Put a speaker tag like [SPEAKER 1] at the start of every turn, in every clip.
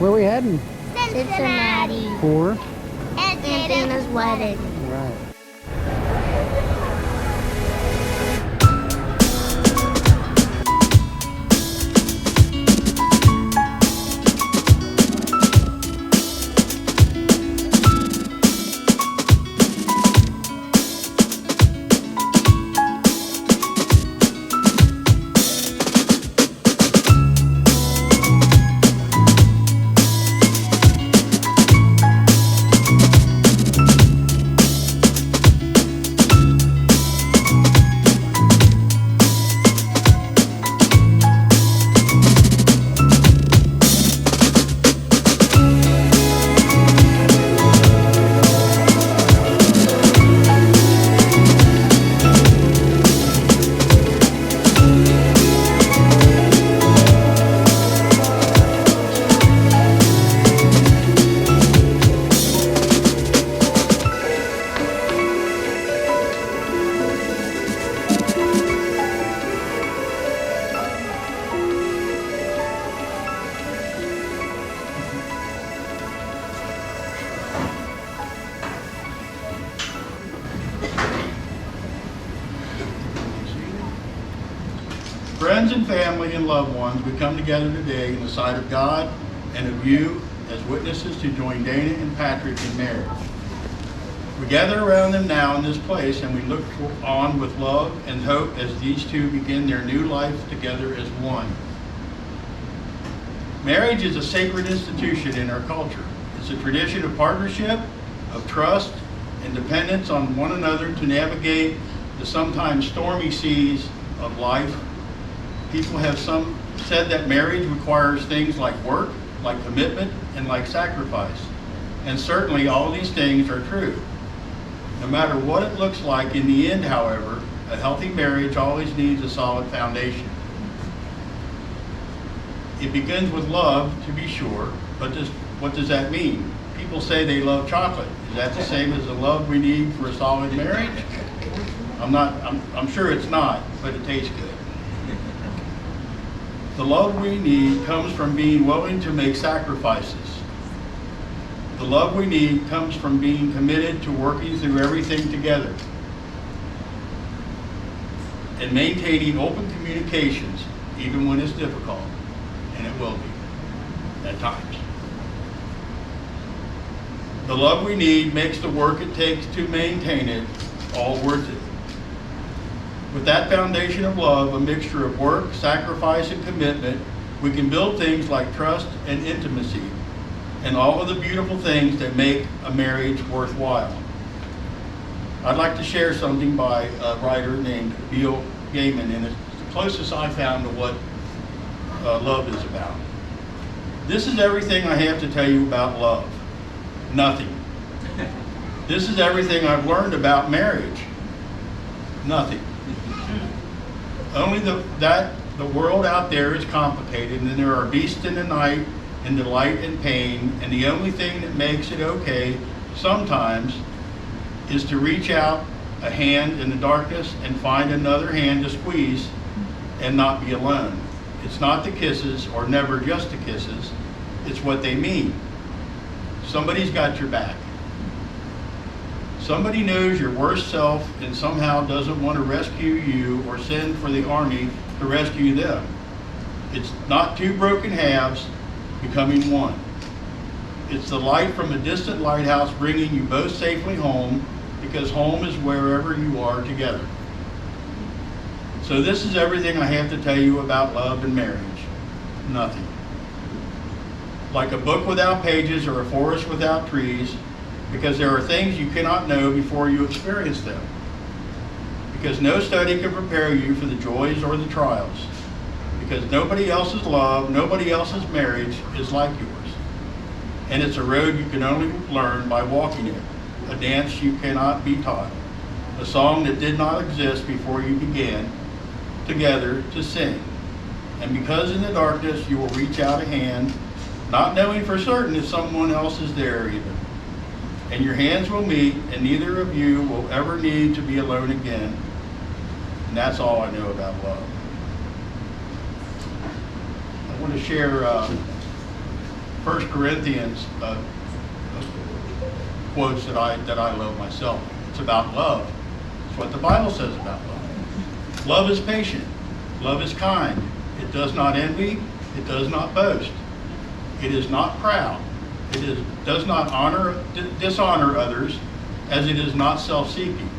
[SPEAKER 1] Where are we heading?
[SPEAKER 2] Cincinnati.
[SPEAKER 1] For?
[SPEAKER 2] And Dayna's wedding.
[SPEAKER 1] Right.
[SPEAKER 3] Friends and family and loved ones, we come together today in the sight of God and of you as witnesses to join Dayna and Patrick in marriage. We gather around them now in this place and we look on with love and hope as these two begin their new life together as one. Marriage is a sacred institution in our culture. It's a tradition of partnership, of trust, and dependence on one another to navigate the sometimes stormy seas of life. People have said that marriage requires things like work, like commitment, and like sacrifice. And certainly all these things are true. No matter what it looks like in the end, however, a healthy marriage always needs a solid foundation. It begins with love, to be sure, but what does that mean? People say they love chocolate. Is that the same as the love we need for a solid marriage? I'm sure it's not, but it tastes good. The love we need comes from being willing to make sacrifices. The love we need comes from being committed to working through everything together and maintaining open communications, even when it's difficult, and it will be at times. The love we need makes the work it takes to maintain it all worth it. With that foundation of love, a mixture of work, sacrifice, and commitment, we can build things like trust and intimacy, and all of the beautiful things that make a marriage worthwhile. I'd like to share something by a writer named Neil Gaiman, and it's the closest I found to what love is about. This is everything I have to tell you about love. Nothing. This is everything I've learned about marriage. Nothing. Only that the world out there is complicated, and there are beasts in the night, and delight and pain, and the only thing that makes it okay sometimes is to reach out a hand in the darkness and find another hand to squeeze and not be alone. It's not the kisses, or never just the kisses, it's what they mean. Somebody's got your back. Somebody knows your worst self and somehow doesn't want to rescue you or send for the army to rescue them. It's not two broken halves becoming one. It's the light from a distant lighthouse bringing you both safely home, because home is wherever you are together. So this is everything I have to tell you about love and marriage. Nothing. Like a book without pages or a forest without trees, because there are things you cannot know before you experience them. Because no study can prepare you for the joys or the trials. Because nobody else's love, nobody else's marriage is like yours. And it's a road you can only learn by walking it, a dance you cannot be taught, a song that did not exist before you began together to sing. And because in the darkness you will reach out a hand, not knowing for certain if someone else is there even. And your hands will meet, and neither of you will ever need to be alone again. And that's all I know about love. I want to share 1 Corinthians quotes that I love myself. It's about love. It's what the Bible says about love. Love is patient. Love is kind. It does not envy. It does not boast. It is not proud. Does not dishonor others, as it is not self-seeking.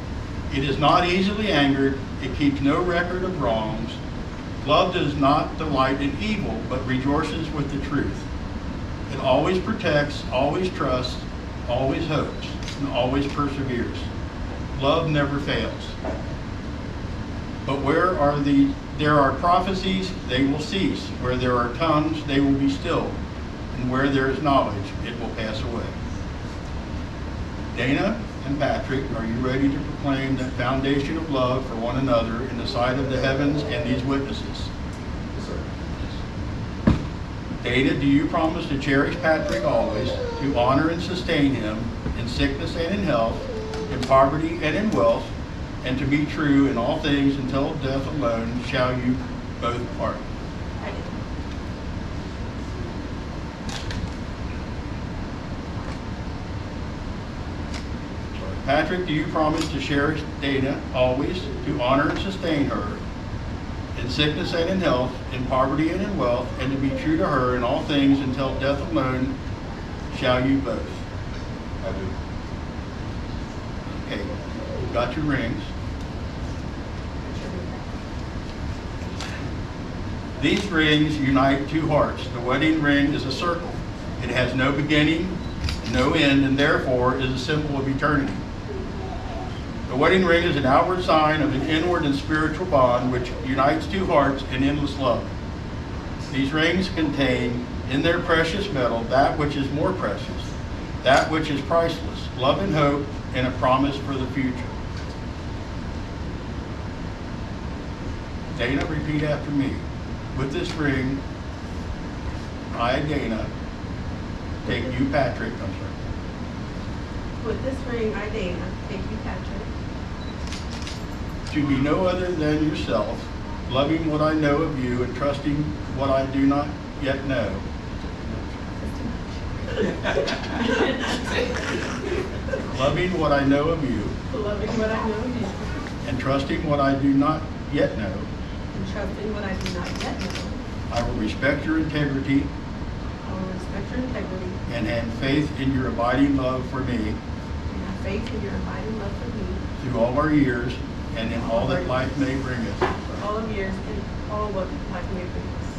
[SPEAKER 3] It is not easily angered. It keeps no record of wrongs. Love does not delight in evil, but rejoices with the truth. It always protects, always trusts, always hopes, and always perseveres. Love never fails. But where there are prophecies, they will cease. Where there are tongues, they will be stilled. And where there is knowledge, it will pass away. Dayna and Patrick, are you ready to proclaim that foundation of love for one another in the sight of the heavens and these witnesses?
[SPEAKER 1] Yes, sir.
[SPEAKER 3] Dayna, do you promise to cherish Patrick always, to honor and sustain him in sickness and in health, in poverty and in wealth, and to be true in all things until death alone shall you both part?
[SPEAKER 4] I do.
[SPEAKER 3] Patrick, do you promise to cherish Dayna always, to honor and sustain her in sickness and in health, in poverty and in wealth, and to be true to her in all things until death alone shall you both?
[SPEAKER 1] I do.
[SPEAKER 3] Okay, you've got your rings. These rings unite two hearts. The wedding ring is a circle. It has no beginning, no end, and therefore is a symbol of eternity. The wedding ring is an outward sign of an inward and spiritual bond which unites two hearts in endless love. These rings contain in their precious metal that which is more precious, that which is priceless, love and hope, and a promise for the future. Dayna, repeat after me. With this ring, I, Dayna, take you, Patrick. I'm sorry.
[SPEAKER 4] With this ring, I, Dayna, take you, Patrick,
[SPEAKER 3] To be no other than yourself, loving what I know of you and trusting what I do not yet know. Loving what I know of you
[SPEAKER 4] loving what I know of you,
[SPEAKER 3] and trusting what I do not yet know.
[SPEAKER 4] and trusting what I do not yet know.
[SPEAKER 3] I will respect your integrity
[SPEAKER 4] I will respect your integrity
[SPEAKER 3] and have faith in your abiding love for me
[SPEAKER 4] and have faith in your abiding love for me
[SPEAKER 3] through all our years and in all that life may bring us.
[SPEAKER 4] for all of years and all what life may bring us.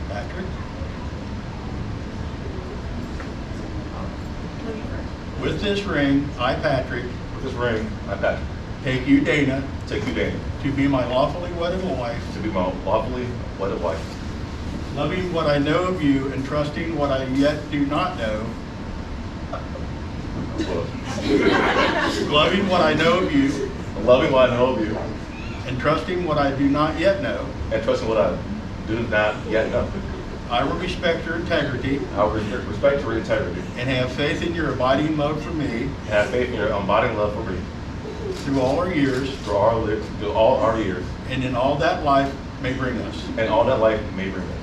[SPEAKER 3] Patrick,
[SPEAKER 4] Love you first.
[SPEAKER 3] with this ring, I, Patrick,
[SPEAKER 1] With this ring, I, Patrick,
[SPEAKER 3] take you, Dayna,
[SPEAKER 1] take you, Dayna,
[SPEAKER 3] to be my lawfully wedded wife,
[SPEAKER 1] to be my lawfully wedded wife,
[SPEAKER 3] loving what I know of you and trusting what I yet do not know, loving what I know of you
[SPEAKER 1] loving what I know of you,
[SPEAKER 3] and trusting what I do not yet know.
[SPEAKER 1] and trusting what I do not yet know.
[SPEAKER 3] I will respect your integrity
[SPEAKER 1] I will respect your integrity
[SPEAKER 3] and have faith in your abiding love for me
[SPEAKER 1] and have faith in your abiding love for me
[SPEAKER 3] through all our years
[SPEAKER 1] through all our years
[SPEAKER 3] and in all that life may bring us.
[SPEAKER 1] and all that life may bring us.